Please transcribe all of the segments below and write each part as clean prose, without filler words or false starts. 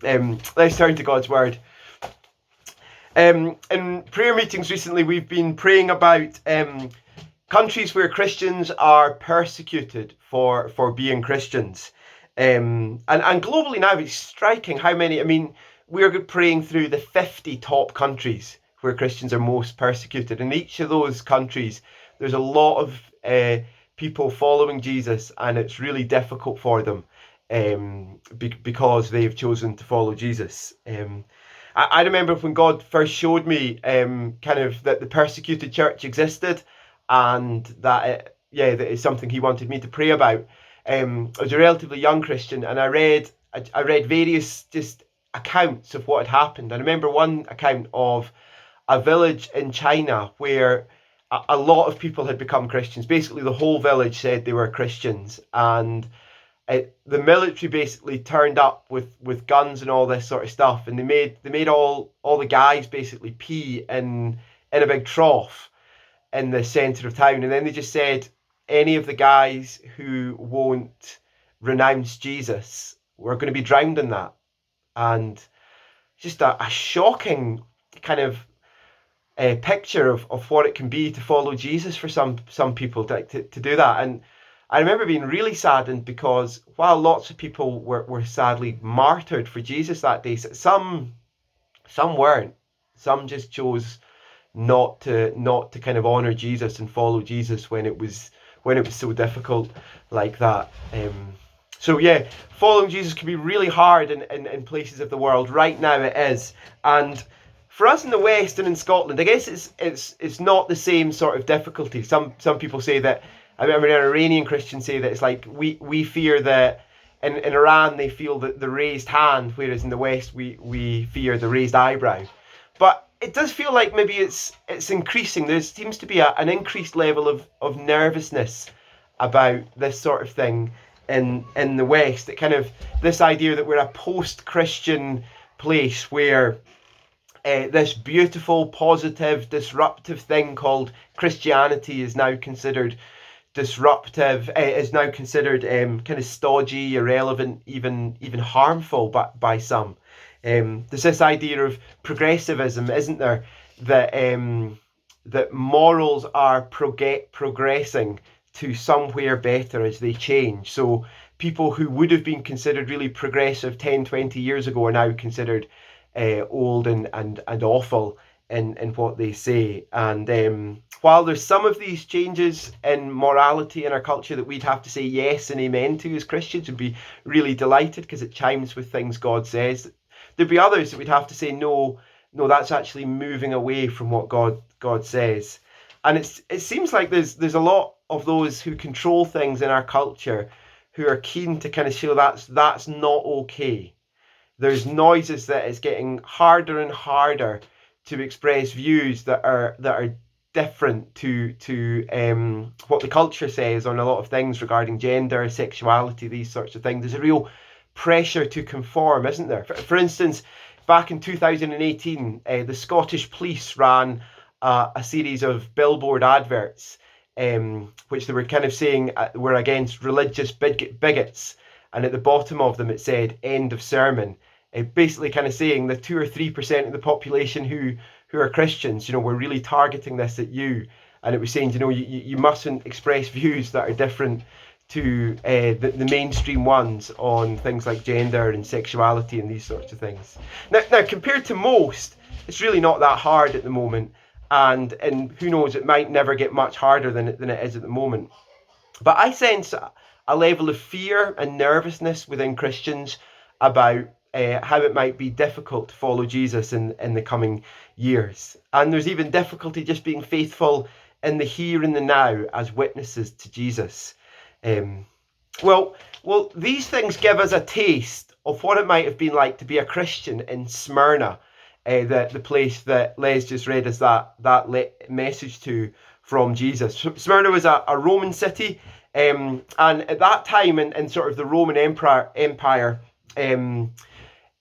Let's turn to God's Word. In prayer meetings recently, we've been praying about countries where Christians are persecuted for being Christians. And globally now, it's striking how many, we're praying through the 50 top countries where Christians are most persecuted. In each of those countries, there's a lot of people following Jesus, and it's really difficult for them because they've chosen to follow Jesus. I remember when God first showed me that the persecuted church existed, and that that is something he wanted me to pray about. I was a relatively young Christian, and I read various just accounts of what had happened. I remember one account of a village in China where a lot of people had become Christians. Basically, the whole village said they were Christians, and the military basically turned up with guns and all this sort of stuff, and they made all the guys basically pee in a big trough in the centre of town, and then they just said any of the guys who won't renounce Jesus, we're going to be drowned in that. And just a shocking kind of picture of what it can be to follow Jesus for some people to do that. And I remember being really saddened because while lots of people were sadly martyred for Jesus that day, some weren't. Some just chose not to kind of honor Jesus and follow Jesus when it was so difficult like that. So yeah, following Jesus can be really hard in places of the world. Right now it is. And for us in the West and in Scotland, I guess it's not the same sort of difficulty. Some people say that, I remember an Iranian Christian say that it's like we fear that in Iran they feel that the raised hand, whereas in the West we fear the raised eyebrow. But it does feel like maybe it's increasing. There seems to be an increased level of nervousness about this sort of thing in the West. It kind of, this idea that we're a post-Christian place where this beautiful, positive, disruptive thing called Christianity is now considered disruptive, is now considered kind of stodgy, irrelevant, even harmful by some. There's this idea of progressivism, isn't there, that morals are progressing to somewhere better as they change. So people who would have been considered really progressive 10, 20 years ago are now considered old and awful in what they say. And while there's some of these changes in morality in our culture that we'd have to say yes and amen to as Christians, would be really delighted because it chimes with things God says, there'd be others that we'd have to say no, that's actually moving away from what God says. And it seems like there's a lot of those who control things in our culture who are keen to kind of show that's not okay. There's noises that it's getting harder and harder to express views that are different to what the culture says on a lot of things regarding gender, sexuality, these sorts of things. There's a real pressure to conform, isn't there? For instance, back in 2018, the Scottish police ran a series of billboard adverts, which they were kind of saying were against religious bigots. And at the bottom of them, it said, "End of sermon." Basically kind of saying the 2 or 3% of the population who are Christians, we're really targeting this at you. And it was saying, you mustn't express views that are different to the mainstream ones on things like gender and sexuality and these sorts of things. Now compared to most, it's really not that hard at the moment. And who knows, it might never get much harder than it is at the moment. But I sense a level of fear and nervousness within Christians about how it might be difficult to follow Jesus in the coming years. And there's even difficulty just being faithful in the here and the now as witnesses to Jesus. Well, these things give us a taste of what it might have been like to be a Christian in Smyrna, the place that Les just read us that message to from Jesus. Smyrna was a Roman city, and at that time in sort of the Roman Empire,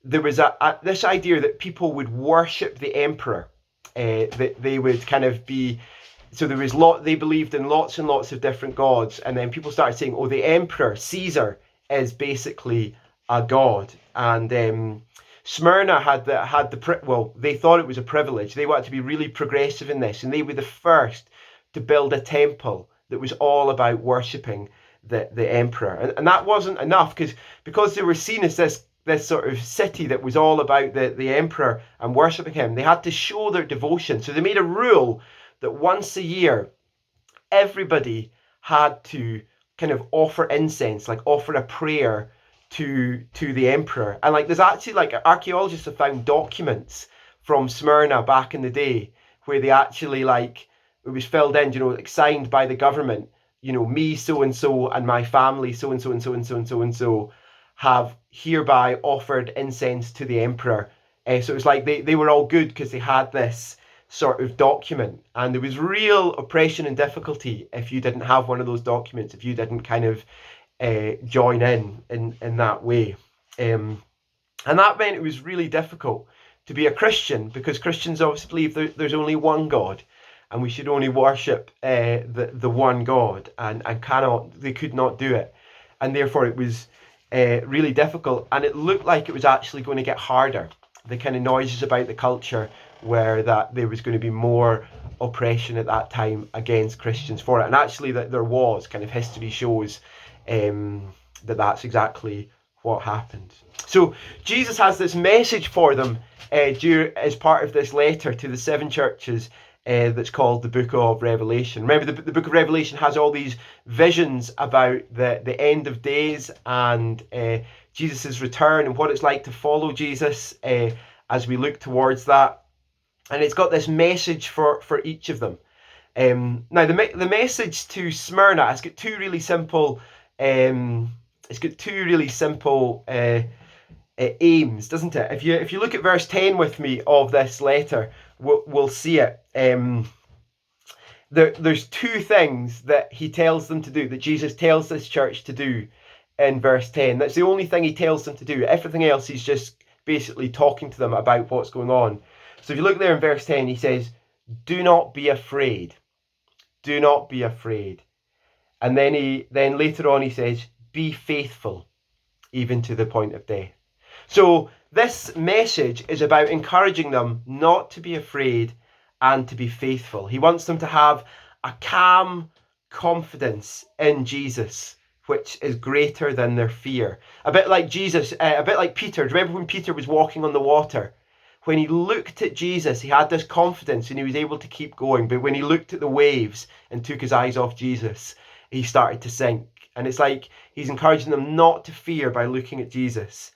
there was this idea that people would worship the emperor, that they would kind of be. So there was they believed in lots and lots of different gods, and then people started saying, "Oh, the emperor Caesar is basically a god," and Smyrna they thought it was a privilege. They wanted to be really progressive in this, and they were the first to build a temple that was all about worshipping the emperor. And that wasn't enough, because they were seen as this sort of city that was all about the emperor and worshipping him. They had to show their devotion. So they made a rule that once a year, everybody had to kind of offer incense, like offer a prayer to the emperor. And like there's actually, like, archaeologists have found documents from Smyrna back in the day where they actually, like, it was filled in, like, signed by the government, me so and so and my family so and so and so and so and so and so have hereby offered incense to the emperor. So it was like they were all good because they had this sort of document, and there was real oppression and difficulty if you didn't have one of those documents, if you didn't kind of join in that way. And that meant it was really difficult to be a Christian, because Christians obviously believe there's only one God, and we should only worship the one God, and they could not do it, and therefore it was really difficult, and it looked like it was actually going to get harder. The kind of noises about the culture were that there was going to be more oppression at that time against Christians for it, and actually that there was. Kind of history shows that's exactly what happened. So Jesus has this message for them as part of this letter to the 7 churches that's called the Book of Revelation. Remember, the Book of Revelation has all these visions about the end of days and Jesus' return and what it's like to follow Jesus as we look towards that. And it's got this message for each of them. Now, the message to Smyrna, it's got two really simple aims, doesn't it? If you look at verse 10 with me of this letter, we'll see it. There's 2 things that he tells them to do, that Jesus tells this church to do in verse 10. That's the only thing he tells them to do. Everything else, he's just basically talking to them about what's going on. So if you look there in verse 10, he says, do not be afraid. Do not be afraid. And then later on he says, be faithful, even to the point of death. So this message is about encouraging them not to be afraid and to be faithful. He wants them to have a calm confidence in Jesus, which is greater than their fear. A bit like Jesus, a bit like Peter. Do you remember when Peter was walking on the water? When he looked at Jesus, he had this confidence and he was able to keep going. But when he looked at the waves and took his eyes off Jesus, he started to sink. And it's like he's encouraging them not to fear by looking at Jesus.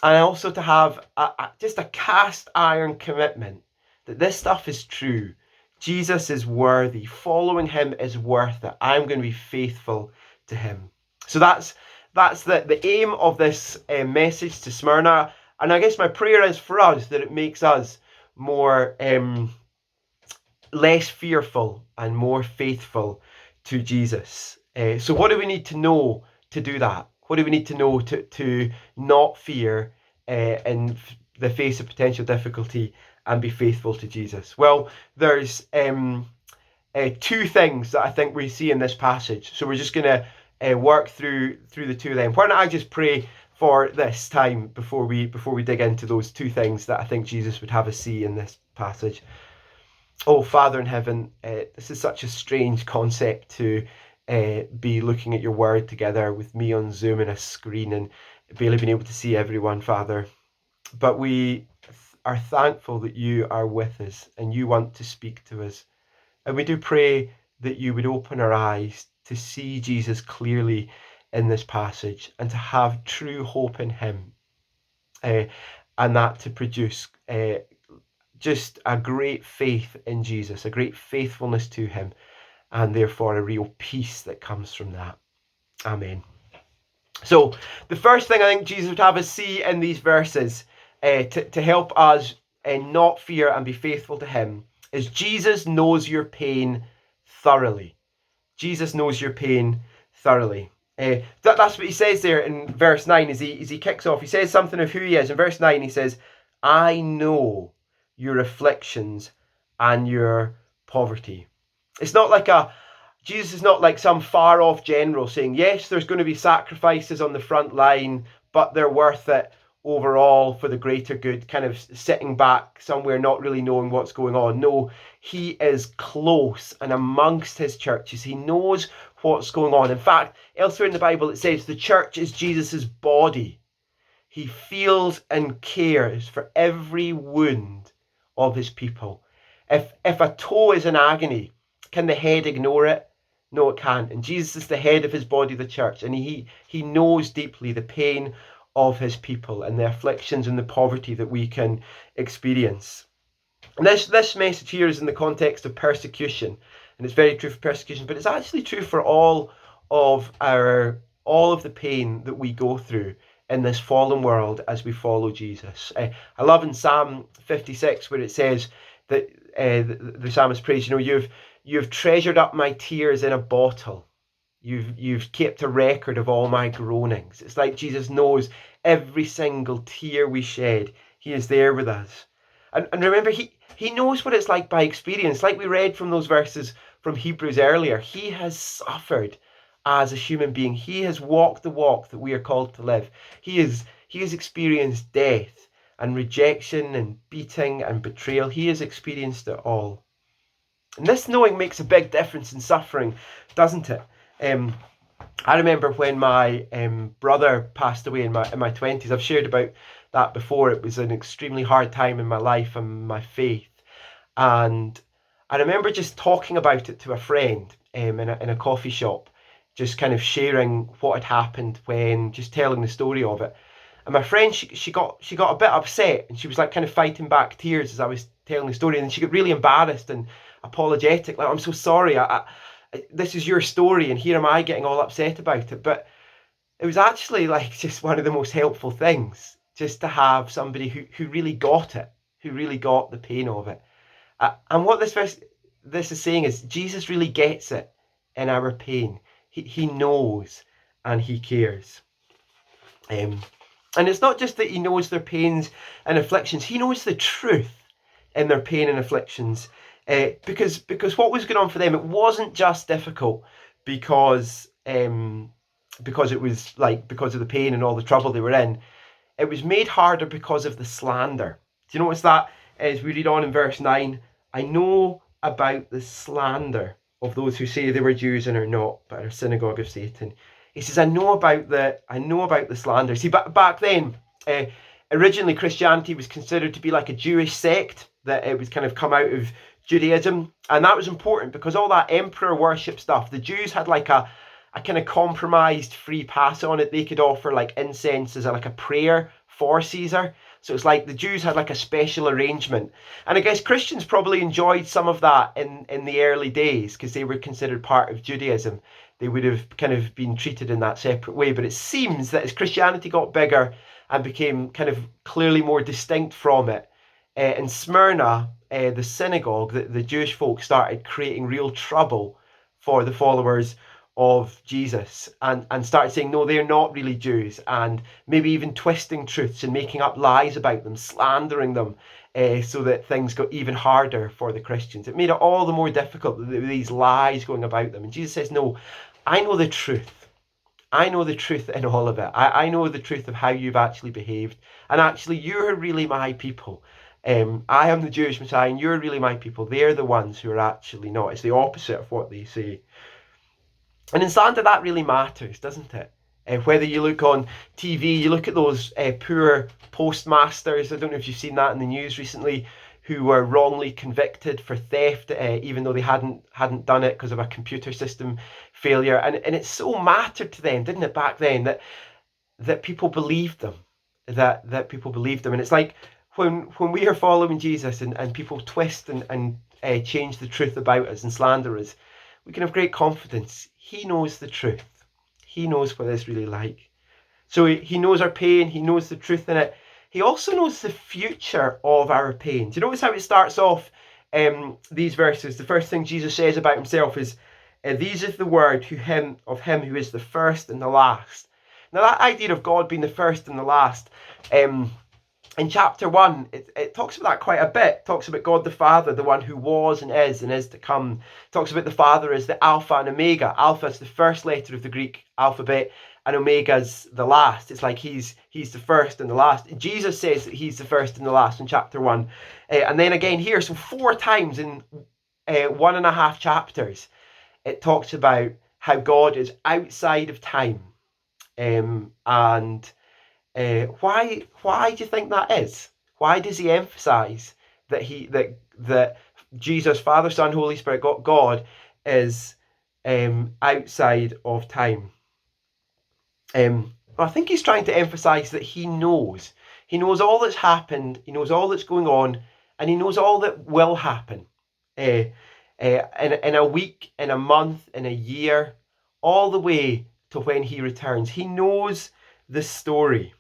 And also to have just a cast iron commitment that this stuff is true. Jesus is worthy. Following him is worth it. I'm going to be faithful to him. So that's the aim of this message to Smyrna. And I guess my prayer is for us that it makes us more less fearful and more faithful to Jesus. So what do we need to know to do that? What do we need to know to not fear in the face of potential difficulty and be faithful to Jesus? Well, there's 2 things that I think we see in this passage. So we're just going to work through the 2 of them. Why don't I just pray for this time before we dig into those 2 things that I think Jesus would have us see in this passage. Oh, Father in heaven, this is such a strange concept to be looking at your word together with me on Zoom and a screen and barely being able to see everyone, Father. But we are thankful that you are with us and you want to speak to us. And we do pray that you would open our eyes to see Jesus clearly in this passage and to have true hope in him, and that to produce just a great faith in Jesus, a great faithfulness to him, and therefore a real peace that comes from that. Amen. So the first thing I think Jesus would have us see in these verses to help us not fear and be faithful to him is Jesus knows your pain thoroughly. Jesus knows your pain thoroughly. That's what he says there in verse 9 as he kicks off. He says something of who he is. In verse 9 he says, I know your afflictions and your poverty. It's not like Jesus is not like some far off general saying, yes, there's going to be sacrifices on the front line, but they're worth it overall for the greater good, kind of sitting back somewhere, not really knowing what's going on. No, he is close and amongst his churches. He knows what's going on. In fact, elsewhere in the Bible, it says the church is Jesus's body. He feels and cares for every wound of his people. If a toe is in agony, can the head ignore it? No, it can't. And Jesus is the head of his body, the church, and he knows deeply the pain of his people and the afflictions and the poverty that we can experience. And this message here is in the context of persecution, and it's very true for persecution, but it's actually true for all of the pain that we go through in this fallen world as we follow Jesus. I love in Psalm 56 where it says that the psalmist prays, you've treasured up my tears in a bottle. You've kept a record of all my groanings. It's like Jesus knows every single tear we shed. He is there with us. And remember, he knows what it's like by experience. Like we read from those verses from Hebrews earlier, he has suffered as a human being. He has walked the walk that we are called to live. He has experienced death and rejection and beating and betrayal. He has experienced it all. And this knowing makes a big difference in suffering, doesn't it? I remember when my brother passed away in my 20s. I've shared about that before. It was an extremely hard time in my life and my faith. And I remember just talking about it to a friend in a coffee shop, just kind of sharing what had happened, when just telling the story of it. And my friend, she got a bit upset, and she was like kind of fighting back tears as I was telling the story, and she got really embarrassed and apologetic, like, I'm so sorry, this is your story and here am I getting all upset about it. But it was actually like just one of the most helpful things, just to have somebody who really got it, who really got the pain of it. And what this is saying is Jesus really gets it in our pain. He knows and he cares. And it's not just that he knows their pains and afflictions, he knows the truth in their pain and afflictions. Because what was going on for them, it wasn't just difficult because it was like because of the pain and all the trouble they were in. It was made harder because of the slander. Do you notice that as we read on in verse 9? I know about the slander of those who say they were Jews and are not, but are a synagogue of Satan. He says, I know about the slander. See, back then, originally Christianity was considered to be like a Jewish sect, that it was kind of come out of Judaism, and that was important because all that emperor worship stuff, the Jews had like a kind of compromised free pass on it. They could offer like incense as like a prayer for Caesar. So it's like the Jews had like a special arrangement. And I guess Christians probably enjoyed some of that in the early days because they were considered part of Judaism. They would have kind of been treated in that separate way. But it seems that as Christianity got bigger and became kind of clearly more distinct from it, in Smyrna, the synagogue, the Jewish folk started creating real trouble for the followers of Jesus and started saying, no, they're not really Jews, and maybe even twisting truths and making up lies about them, slandering them, so that things got even harder for the Christians. It made it all the more difficult with these lies going about them. And Jesus says, no, I know the truth. I know the truth in all of it. I know the truth of how you've actually behaved. And actually, you're really my people. I am the Jewish Messiah and you're really my people. They're the ones who are actually not. It's the opposite of what they say. And in slander, that really matters, doesn't it? Whether you look on TV, you look at those poor postmasters, I don't know if you've seen that in the news recently, who were wrongly convicted for theft, even though they hadn't done it because of a computer system failure. And it so mattered to them, didn't it, back then, that people believed them, that people believed them. And it's like, when we are following Jesus and people twist and change the truth about us and slander us, we can have great confidence. He knows the truth. He knows what it's really like. So he knows our pain. He knows the truth in it. He also knows the future of our pain. Do you notice how it starts off these verses? The first thing Jesus says about himself is, these is the word of him who is the first and the last. Now that idea of God being the first and the last, in chapter 1, it talks about that quite a bit. It talks about God the Father, the one who was and is to come. It talks about the Father as the Alpha and Omega. Alpha is the first letter of the Greek alphabet, and Omega's the last. It's like he's the first and the last. Jesus says that he's the first and the last in chapter 1. And then again here, so 4 times in 1.5 chapters, it talks about how God is outside of time. And why do you think that is? Why does he emphasize that Jesus, Father, Son, Holy Spirit, God is outside of time? I think he's trying to emphasize that he knows. He knows all that's happened. He knows all that's going on, and he knows all that will happen. In a week, in a month, in a year, all the way to when he returns. He knows the story.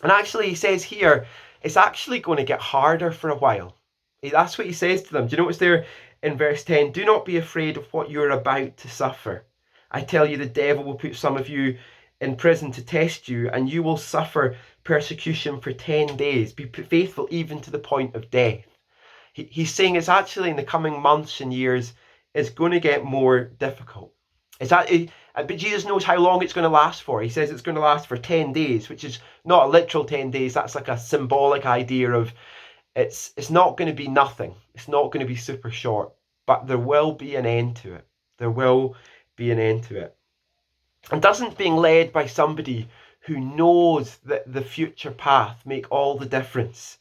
And actually, he says here, it's actually going to get harder for a while. That's what he says to them. Do you notice there in verse 10? Do not be afraid of what you're about to suffer. I tell you, the devil will put some of you in prison to test you, and you will suffer persecution for 10 days. Be faithful even to the point of death. He's saying it's actually in the coming months and years, it's going to get more difficult. But Jesus knows how long it's going to last for. He says it's going to last for 10 days, which is not a literal 10 days. That's like a symbolic idea of it's not going to be nothing. It's not going to be super short, but there will be an end to it. There will be an end to it. And doesn't being led by somebody who knows that the future path make all the difference?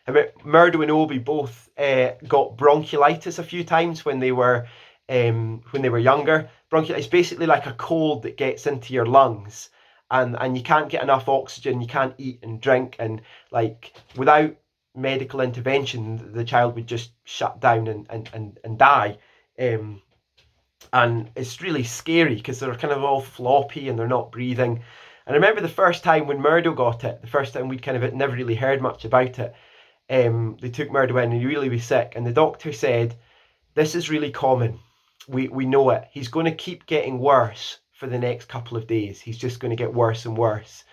I mean, Murdo and Obi both got bronchiolitis a few times when they were younger. Bronchiolitis is basically like a cold that gets into your lungs, and you can't get enough oxygen. You can't eat and drink, and like without medical intervention, the child would just shut down and die. And it's really scary because they're kind of all floppy and they're not breathing. And I remember the first time when Murdo got it, the first time we'd kind of never really heard much about it. They took Murdo in and he really was sick, and the doctor said, this is really common. We know it. He's going to keep getting worse for the next couple of days. He's just going to get worse and worse.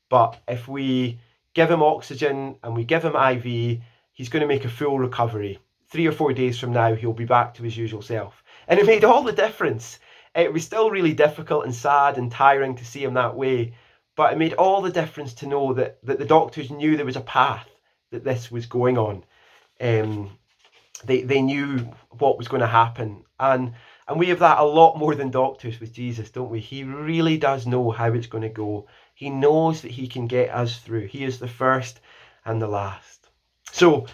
But if we give him oxygen and we give him IV, he's going to make a full recovery. 3 or 4 days from now, he'll be back to his usual self. And it made all the difference. It was still really difficult and sad and tiring to see him that way, but it made all the difference to know that the doctors knew there was a path that this was going on. They knew what was going to happen. And we have that a lot more than doctors with Jesus, don't we? He really does know how it's going to go. He knows that he can get us through. He is the first and the last. So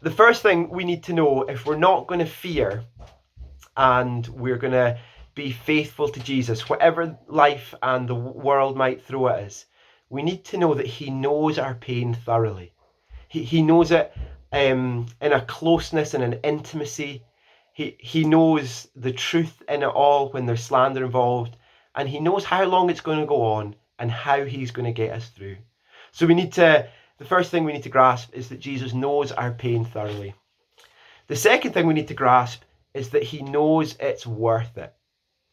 the first thing we need to know, if we're not going to fear and we're going to be faithful to Jesus, whatever life and the world might throw at us, we need to know that he knows our pain thoroughly. He knows it in a closeness and an intimacy. He knows the truth in it all when there's slander involved, and he knows how long it's going to go on and how he's going to get us through. So the first thing we need to grasp is that Jesus knows our pain thoroughly. The second thing we need to grasp is that he knows it's worth it.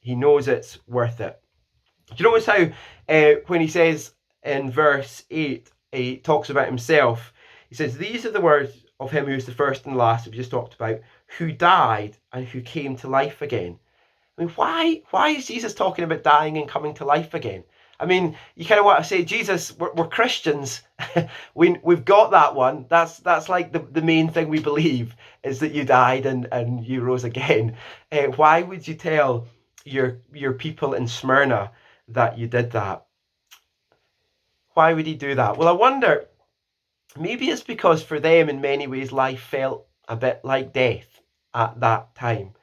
He knows it's worth it. Do you notice how when he says in verse 8, he talks about himself, he says, these are the words of him who is the first and last, that we just talked about, who died and who came to life again. I mean, why is Jesus talking about dying and coming to life again? I mean, you kind of want to say, Jesus, we're Christians. We've got that one. That's like the main thing we believe, is that you died and you rose again. Why would you tell your people in Smyrna that you did that? Why would he do that? Well, I wonder, maybe it's because for them, in many ways, life felt a bit like death at that time.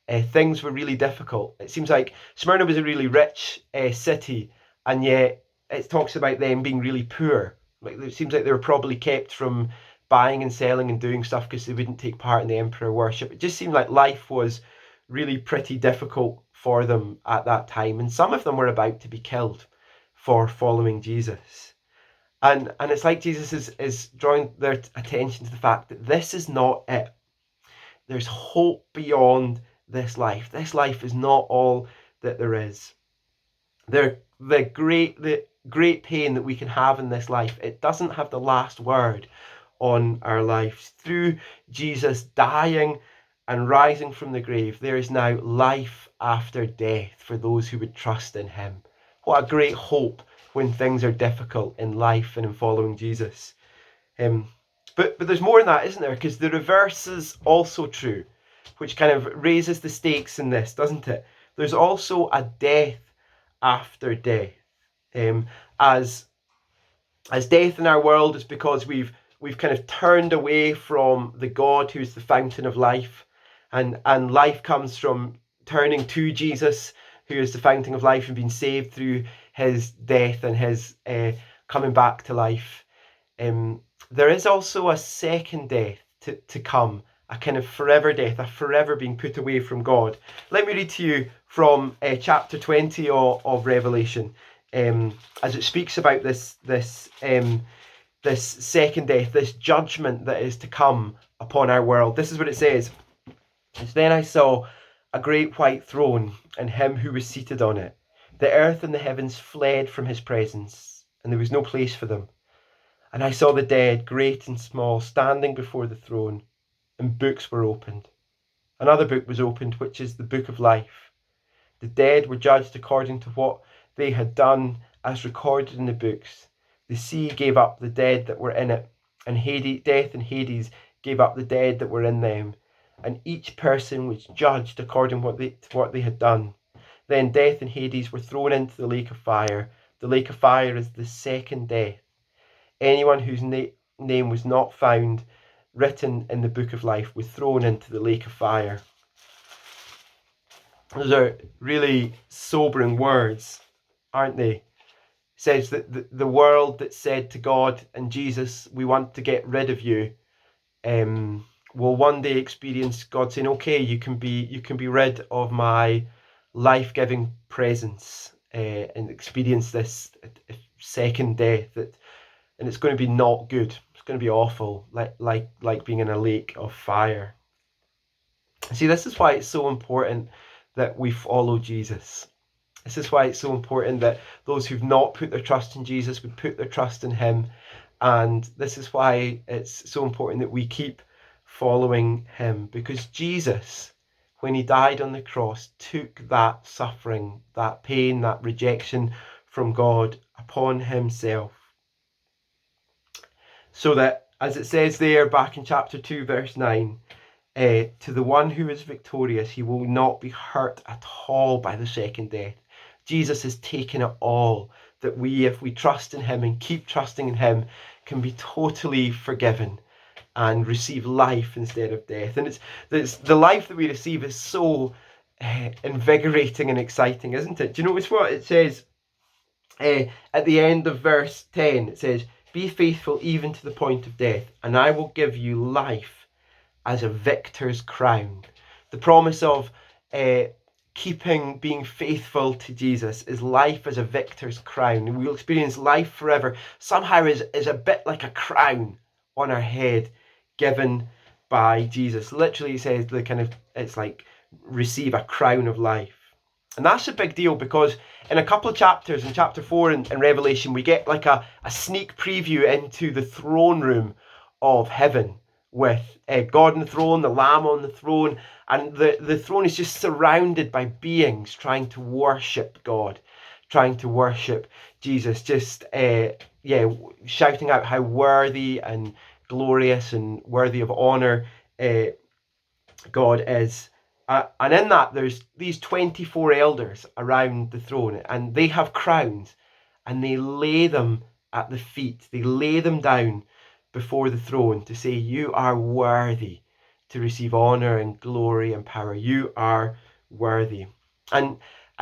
Things were really difficult. It seems like Smyrna was a really rich city, and yet it talks about them being really poor. Like, it seems like they were probably kept from buying and selling and doing stuff because they wouldn't take part in the emperor worship. It just seemed like life was really pretty difficult for them at that time, and some of them were about to be killed for following Jesus. And it's like Jesus is drawing their attention to the fact that this is not it. There's hope beyond this life. This life is not all that there is. The great pain that we can have in this life, it doesn't have the last word on our lives. Through Jesus dying and rising from the grave, there is now life after death for those who would trust in him. What a great hope when things are difficult in life and in following Jesus. But there's more than that, isn't there? Because the reverse is also true, which kind of raises the stakes in this, doesn't it? There's also a death after death. As death in our world is because we've kind of turned away from the God who's the fountain of life, and life comes from turning to Jesus, who is the fountain of life, and being saved through his death and his coming back to life. There is also a second death to come, a kind of forever death, a forever being put away from God. Let me read to you from chapter 20 of Revelation, as it speaks about this second death, this judgment that is to come upon our world. This is what it says. It's, "Then I saw a great white throne and him who was seated on it. The earth and the heavens fled from his presence, and there was no place for them. And I saw the dead, great and small, standing before the throne, and books were opened. Another book was opened, which is the book of life. The dead were judged according to what they had done, as recorded in the books. The sea gave up the dead that were in it, and death and Hades gave up the dead that were in them. And each person was judged according to what they had done. Then death and Hades were thrown into the lake of fire. The lake of fire is the second death. Anyone whose name was not found written in the book of life was thrown into the lake of fire." Those are really sobering words, aren't they? It says that the world that said to God and Jesus, "We want to get rid of you," will one day experience God saying, "Okay, you can be rid of my life-giving presence," and experience this second death and it's going to be not good. It's going to be awful, like being in a lake of fire. See, this is why it's so important that we follow Jesus. This is why it's so important that those who've not put their trust in Jesus would put their trust in him. And this is why it's so important that we keep following him, because Jesus, when he died on the cross, took that suffering, that pain, that rejection from God upon himself. So that, as it says there back in chapter 2, verse 9, to the one who is victorious, he will not be hurt at all by the second death. Jesus has taken it all, that we, if we trust in him and keep trusting in him, can be totally forgiven and receive life instead of death. And it's the life that we receive is so invigorating and exciting, isn't it? Do you notice what it says at the end of verse 10? It says, "Be faithful even to the point of death, and I will give you life as a victor's crown." The promise of being faithful to Jesus is life as a victor's crown. And we'll experience life forever. Somehow is a bit like a crown on our head given by Jesus. Literally, it says it's like receive a crown of life. And that's a big deal, because in a couple of chapters, in chapter 4 in Revelation, we get like a sneak preview into the throne room of heaven with God on the throne, the Lamb on the throne, and the throne is just surrounded by beings trying to worship God, trying to worship Jesus, just shouting out how worthy and glorious and worthy of honor God is. And in that, there's these 24 elders around the throne, and they have crowns, and they lay them at the feet. They lay them down before the throne to say, "You are worthy to receive honor and glory and power. You are worthy." And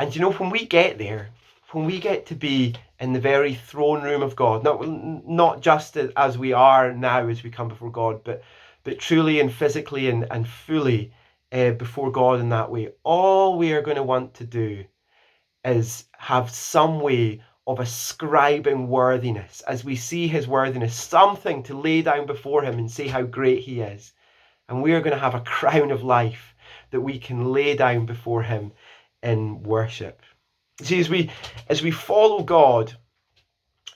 you know, when we get there, when we get to be in the very throne room of God, not just as we are now as we come before God, but truly and physically and fully before God in that way, all we are going to want to do is have some way of ascribing worthiness, as we see his worthiness, something to lay down before him and say how great he is. And we are going to have a crown of life that we can lay down before him in worship. See, as we follow God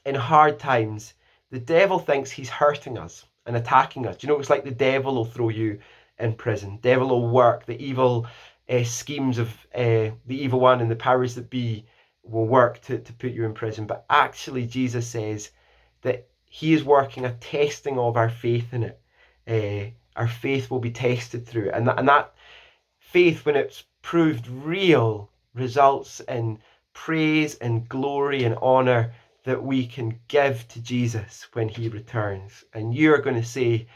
in hard times, the devil thinks he's hurting us and attacking us. Do you know, it's like the devil will throw you in prison. Devil will work. The evil schemes of the evil one and the powers that be will work to put you in prison. But actually, Jesus says that he is working a testing of our faith in it. Our faith will be tested through it. And that faith, when it's proved real, results in praise and glory and honor that we can give to Jesus when he returns. And you're going to say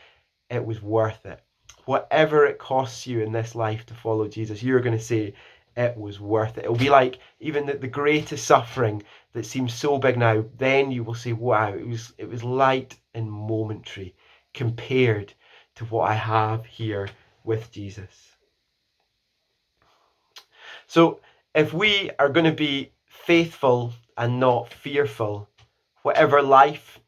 it was worth it. Whatever it costs you in this life to follow Jesus, you're going to say it was worth it. It'll be like even the greatest suffering that seems so big now, then you will say, wow, it was light and momentary compared to what I have here with Jesus. So if we are going to be faithful and not fearful, whatever life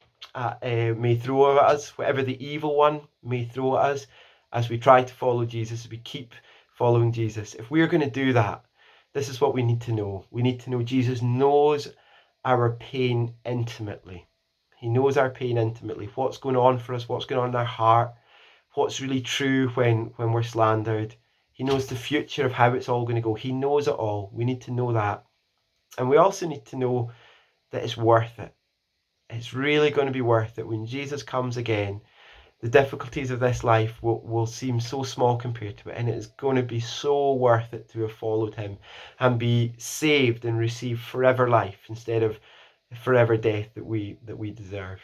may throw at us, whatever the evil one may throw at us, as we try to follow Jesus, as we keep following Jesus, if we're going to do that, this is what we need to know. We need to know Jesus knows our pain intimately. He knows our pain intimately. What's going on for us, what's going on in our heart, what's really true when we're slandered. He knows the future of how it's all going to go. He knows it all. We need to know that. And we also need to know that it's worth it. It's really going to be worth it. When Jesus comes again, the difficulties of this life will seem so small compared to it. And it's going to be so worth it to have followed him and be saved and receive forever life instead of forever death that we deserve.